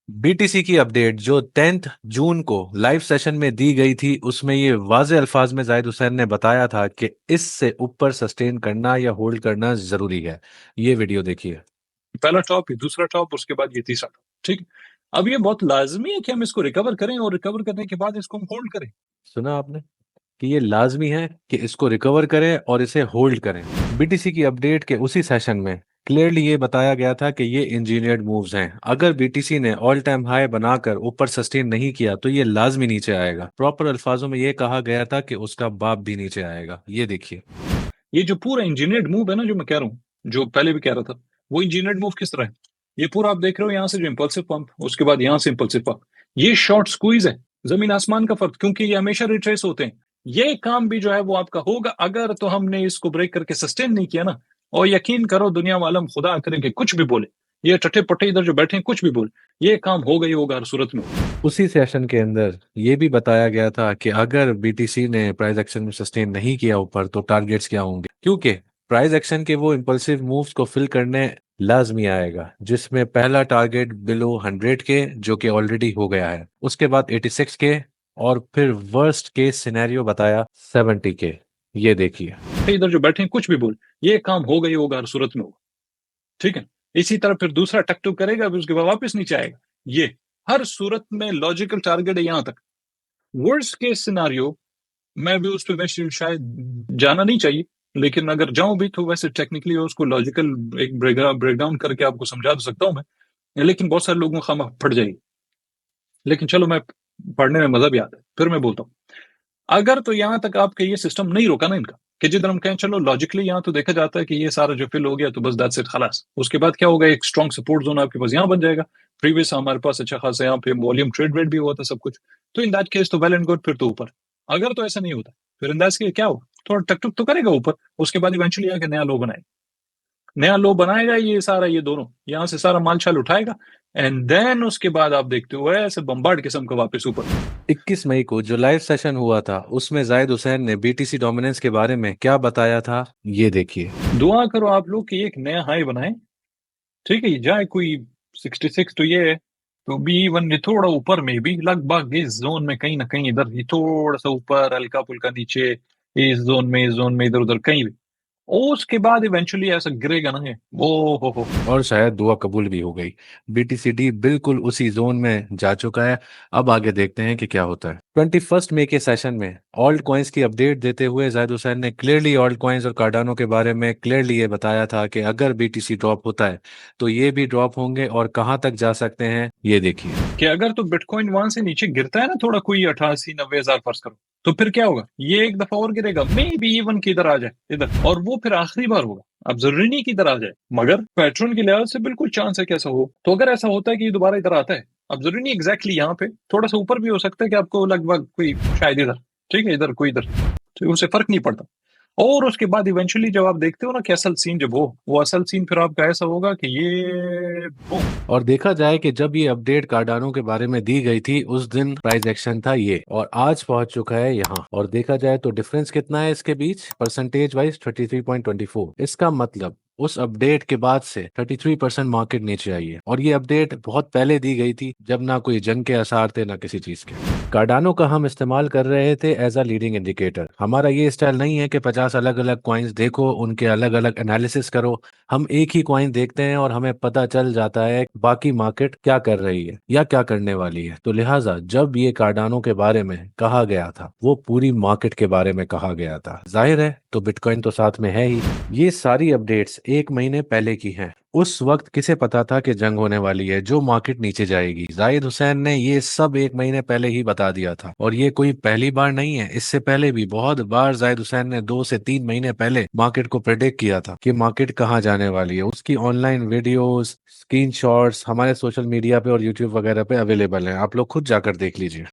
BTC की update जो 10th जून को लाइव सेशन में दी गई थी उसमें ये वाज़े अल्फाज में जाहिद हुसैन ने बताया था कि इससे ऊपर सस्टेन करना या होल्ड करना जरूरी है। ये वीडियो देखिए। पहला टॉप, ये दूसरा टॉप, उसके बाद ये तीसरा टॉप। ठीक है, अब ये बहुत लाजमी है कि हम इसको रिकवर करें और रिकवर करने के बाद इसको हम होल्ड करें। सुना आपने कि ये लाजमी है कि इसको रिकवर करें और इसे होल्ड करें। बीटीसी की अपडेट के उसी सेशन में क्लियरली ये बताया गया था कि ये इंजीनियर्ड मूव्स हैं। अगर बीटीसी ने ऑल टाइम हाई बनाकर ऊपर सस्टेन नहीं किया तो ये लाजमी नीचे आएगा। प्रॉपर अल्फाजों में ये कहा गया था कि उसका बाप भी नीचे आएगा। ये देखिए। ये जो पूरा इंजीनियर्ड मूव है ना, जो मैं कह रहा हूँ, जो पहले भी कह रहा था, वो इंजीनियर्ड मूव किस तरह है। ये पूरा आप देख रहे हो, यहाँ से जो इंपल्सिव पंप, उसके बाद यहाँ से इंपल्सिव पंप, ये शॉर्ट स्क्वीज है, जमीन आसमान का फर्क, क्योंकि ये हमेशा रिट्रेस होते हैं। ये काम भी जो है वो आपका होगा अगर तो हमने इसको ब्रेक करके सस्टेन नहीं किया ना। और यकीन करो, दुनिया वालम खुदा करे कि कुछ भी बोले, ये टट्टे पट्टे इधर जो बैठे हैं कुछ भी बोले, ये काम होगा ही होगा, हर सूरत में होगा। उसी सेशन के अंदर ये भी बताया गया था कि अगर बीटीसी ने प्राइस एक्शन में सस्टेन नहीं किया ऊपर तो टारगेट्स क्या होंगे, क्योंकि प्राइस एक्शन के वो इम्पल्सिव मूव्स को फिल करने लाजमी आएगा, जिसमें पहला टारगेट बिलो 100 के जो कि ऑलरेडी हो गया है, उसके बाद 86 के, और फिर वर्स्ट केस सिनेरियो बताया 70 के। ये देखिए। इधर जो बैठे हैं कुछ भी बोले, ये काम होगा ही होगा, हर सूरत में होगा। ठीक है, इसी तरह फिर दूसरा टक टुक करेगा, फिर उसके बाद वापस नीचे आएगा। ये हर सूरत में लॉजिकल टारगेट है यहां तक। वर्स्ट केस सिनारियो, मैं भी उस पर वैसे शायद जाना नहीं चाहिए, लेकिन अगर जाऊं भी तो वैसे टेक्निकली उसको लॉजिकल एक ब्रेकडाउन करके आपको समझा तो सकता हूं मैं, लेकिन बहुत सारे लोगों को खामा फट जाएगी। लेकिन चलो, मैं पढ़ने में मजा भी आता है, फिर मैं बोलता हूँ। अगर तो यहां तक आपके ये सिस्टम नहीं रोका ना इनका, कि जिधर हम कहें चलो लॉजिकली यहाँ तो देखा जाता है कि ये सारा जो फिल हो गया तो बस दैट्स इट, खलास, उसके बाद क्या होगा, एक स्ट्रॉन्ग सपोर्ट जोन आपके पास यहाँ बन जाएगा। प्रीवियस हमारे पास अच्छा खासा यहाँ पे वॉल्यूम ट्रेड वेड भी हुआ था, सब कुछ। तो इन दैट केस तो वेल एंड गुड, फिर तो ऊपर। अगर तो ऐसा नहीं होता, फिर इन दैट केस क्या होगा, थोड़ा टक टक तो करेगा ऊपर, उसके बाद इवेंचुअली आके नया लो बनाएगा। नया लो बनाएगा, ये सारा, ये दोनों यहाँ से सारा माल छाल उठाएगा, एंड देन उसके बाद आप देखते हो ऐसे बम्बार्ड किस्म का वापस ऊपर। 21 मई को जो लाइव सेशन हुआ था उसमें जाहिद हुसैन ने बीटीसी डोमिनेंस के बारे में क्या बताया था, ये देखिए। दुआ करो आप लोग कि एक नया हाई बनाए। ठीक है, ये जाए कोई 66 तो ये है, तो बी वन ये थोड़ा ऊपर में भी लगभग इस जोन में कहीं ना कहीं, इधर ये थोड़ा सा ऊपर, हल्का फुल्का नीचे, इस जोन में इधर उधर कहीं भी। और उसके बाद इवेंचुअली ऐसा गिरेगा ना ये, ओ हो। और शायद दुआ कबूल भी हो गई। बीटीसीडी बिल्कुल उसी जोन में जा चुका है। अब आगे देखते हैं कि क्या होता है। 21 मई के सेशन में ऑल्ट कॉइन्स की अपडेट देते हुए जाहिद हुसैन ने क्लियरली ऑल्ट कॉइन्स और कार्डानो के बारे में क्लियरली ये बताया था कि अगर बीटीसी ड्रॉप होता है तो ये भी ड्रॉप होंगे और कहां तक जा सकते हैं, ये देखिए। कि अगर तो बिटकॉइन वहां से नीचे गिरता है ना थोड़ा, कोई 88-90 हजार फर्ज करो, तो फिर क्या होगा, ये एक दफा और गिरेगा, मे बी इवन की इधर आ जाए इधर, और वो फिर आखिरी बार होगा। अब जरूरी नहीं कि इधर आ जाए, मगर पैटर्न के लिहाज से बिल्कुल चांस है कि ऐसा हो। तो अगर ऐसा होता है कि ये दोबारा इधर आता है, अब जरूरी नहीं एग्जैक्टली यहाँ पे, थोड़ा सा ऊपर भी हो सकता है कि आपको लगभग कोई शायद इधर, ठीक है, इधर कोई इधर, तो उससे फर्क नहीं पड़ता। और उसके बाद इवेंचुअली जब आप देखते हो ना कि असल सीन जब वो असल सीन फिर आपका ऐसा होगा कि ये boom। और देखा जाए कि जब ये अपडेट कार्डानो के बारे में दी गई थी उस दिन प्राइस एक्शन था ये, और आज पहुंच चुका है यहाँ। और देखा जाए तो डिफरेंस कितना है इसके बीच, परसेंटेज वाइज 33.24। इसका मतलब उस अपडेट के बाद से 33% मार्केट नीचे आई है, और ये अपडेट बहुत पहले दी गई थी जब ना कोई जंग के आसार थे ना किसी चीज के। कार्डानो का हम इस्तेमाल कर रहे थे एज अ लीडिंग इंडिकेटर। हमारा ये स्टाइल नहीं है कि 50 अलग अलग कॉइन्स देखो, उनके अलग अलग एनालिसिस करो। हम एक ही कॉइन देखते हैं और हमें पता चल जाता है बाकी मार्केट क्या कर रही है या क्या करने वाली है। तो लिहाजा जब ये कार्डानो के बारे में कहा गया था वो पूरी मार्केट के बारे में कहा गया था। जाहिर है तो बिटकॉइन तो साथ में है ही। ये सारी अपडेट्स 1 महीने पहले की हैं। उस वक्त किसे पता था कि जंग होने वाली है, जो मार्केट नीचे जाएगी। जाहिद हुसैन ने ये सब 1 महीने पहले ही बता दिया था, और ये कोई पहली बार नहीं है। इससे पहले भी बहुत बार जाहिद हुसैन ने 2 से 3 महीने पहले मार्केट को प्रेडिक्ट किया था कि मार्केट कहाँ जाने वाली है। उसकी ऑनलाइन वीडियोस, स्क्रीनशॉट्स हमारे सोशल मीडिया पे और यूट्यूब वगैरह पे अवेलेबल हैं, आप लोग खुद जाकर देख लीजिए।